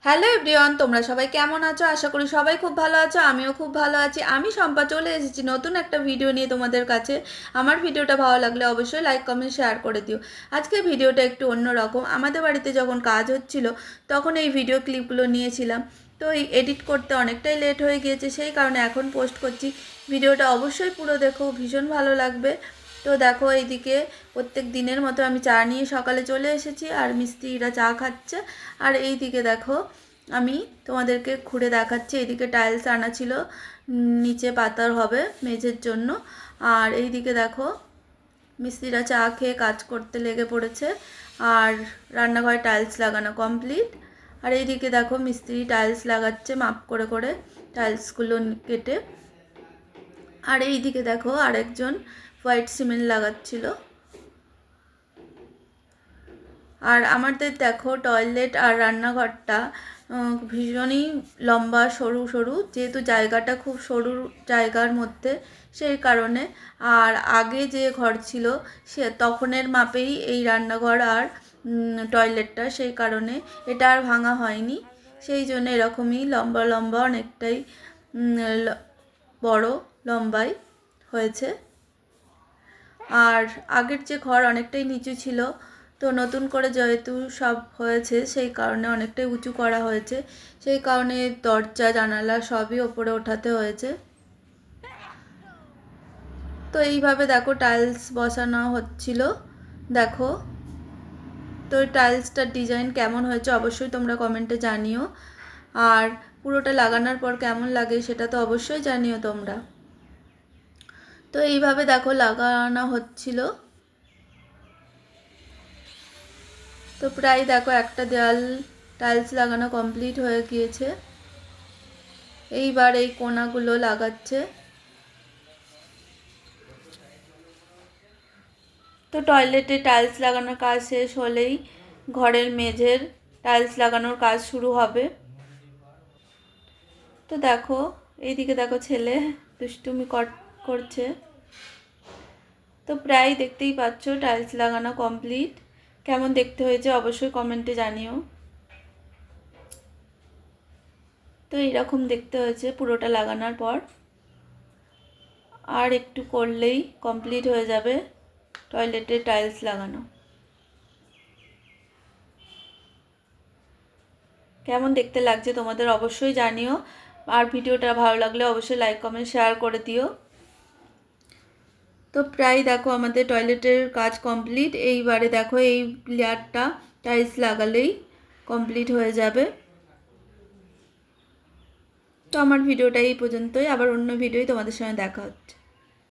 Hello everyone, তোমরা সবাই কেমন আছো? আশা করি সবাই খুব ভালো আছো। আমিও খুব ভালো আছি। আমি শম্পা চলে এসেছি নতুন একটা ভিডিও নিয়ে তোমাদের কাছে। আমার ভিডিওটা ভালো লাগলে অবশ্যই লাইক কমেন্ট শেয়ার করে দিও। আজকে ভিডিওটা একটু অন্যরকম। আমাদের বাড়িতে যখন কাজ হচ্ছিল তখন এই ভিডিও ক্লিপগুলো নিয়েছিলাম। তো এই এডিট করতে অনেকটাই লেট হয়ে গিয়েছে, সেই কারণে এখন পোস্ট করছি। ভিডিওটা অবশ্যই পুরো দেখো, ভীষণ ভালো লাগবে। তো দেখো, এইদিকে প্রত্যেক দিনের মতো আমি চা নিয়ে সকালে চলে এসেছি, আর মিস্ত্রিরা চা খাচ্ছে। আর এই দিকে দেখো, আমি তোমাদেরকে ঘুরে দেখাচ্ছি। এইদিকে টাইলস আনা ছিল, নিচে পাতার হবে মেঝের জন্য। আর এই দিকে দেখো, মিস্ত্রিরা চা খেয়ে কাজ করতে লেগে পড়েছে। আর রান্নাঘরে টাইলস লাগানো কমপ্লিট। আর এইদিকে দেখো, মিস্ত্রি টাইলস লাগাচ্ছে মাপ করে করে, টাইলসগুলো কেটে। আর এইদিকে দেখো, আরেকজন হোয়াইট সিমেন্ট লাগাচ্ছিল। আর আমাদের দেখো, টয়লেট আর রান্নাঘরটা ভীষণই লম্বা, সরু সরু, যেহেতু জায়গাটা খুব সরু জায়গার মধ্যে, সেই কারণে। আর আগে যে ঘর ছিল সে তখনের মাপেই এই রান্নাঘর আর টয়লেটটা, সেই কারণে এটা আর ভাঙা হয়নি। সেই জন্য এরকমই লম্বা লম্বা, অনেকটাই বড় লম্বাই হয়েছে। আর আগের যে ঘর অনেকটাই নিচু ছিল, তো নতুন করে যেহেতু সব হয়েছে সেই কারণে অনেকটাই উঁচু করা হয়েছে, সেই কারণে দরজা জানালা সবই ওপরে ওঠাতে হয়েছে। তো এইভাবে দেখো টাইলস বসানো হচ্ছিল। দেখো, তো টাইলসটার ডিজাইন কেমন হয়েছে অবশ্যই তোমরা কমেন্টে জানিও। আর পুরোটা লাগানোর পর কেমন লাগে সেটা তো অবশ্যই জানিও তোমরা। তো এইভাবে দেখো লাগানো হচ্ছিল। তো প্রায় দেখো একটা দেয়াল টাইলস লাগানো কমপ্লিট হয়ে গিয়েছে। এইবার এই কোণাগুলো লাগাচ্ছে। তো টয়লেটে টাইলস লাগানোর কাজ শেষ হলেই ঘরের মেঝের টাইলস লাগানোর কাজ শুরু হবে। তো দেখো, এইদিকে দেখো ছেলে দুষ্টুমি করছে। তো প্রায় দেখতেই পাচ্ছ টাইলস লাগানো কমপ্লিট। কেমন দেখতে হয়েছে অবশ্যই কমেন্টে জানিও। তো এইরকম দেখতে হয়েছে পুরোটা লাগানোর পর। আর একটু করলেই কমপ্লিট হয়ে যাবে টয়লেটে টাইলস লাগানো। কেমন দেখতে লাগছে তোমাদের অবশ্যই জানিও। আর ভিডিওটা ভালো লাগলে অবশ্যই লাইক কমেন্ট শেয়ার করে দিও। তো প্রায় দেখো আমাদের টয়লেটের কাজ কমপ্লিট। এইবারে দেখো, এই লেয়ারটা টাইলস লাগালেই কমপ্লিট হয়ে যাবে। তো আমার ভিডিওটা এই পর্যন্তই। আবার অন্য ভিডিওই তোমাদের সঙ্গে দেখা হচ্ছে।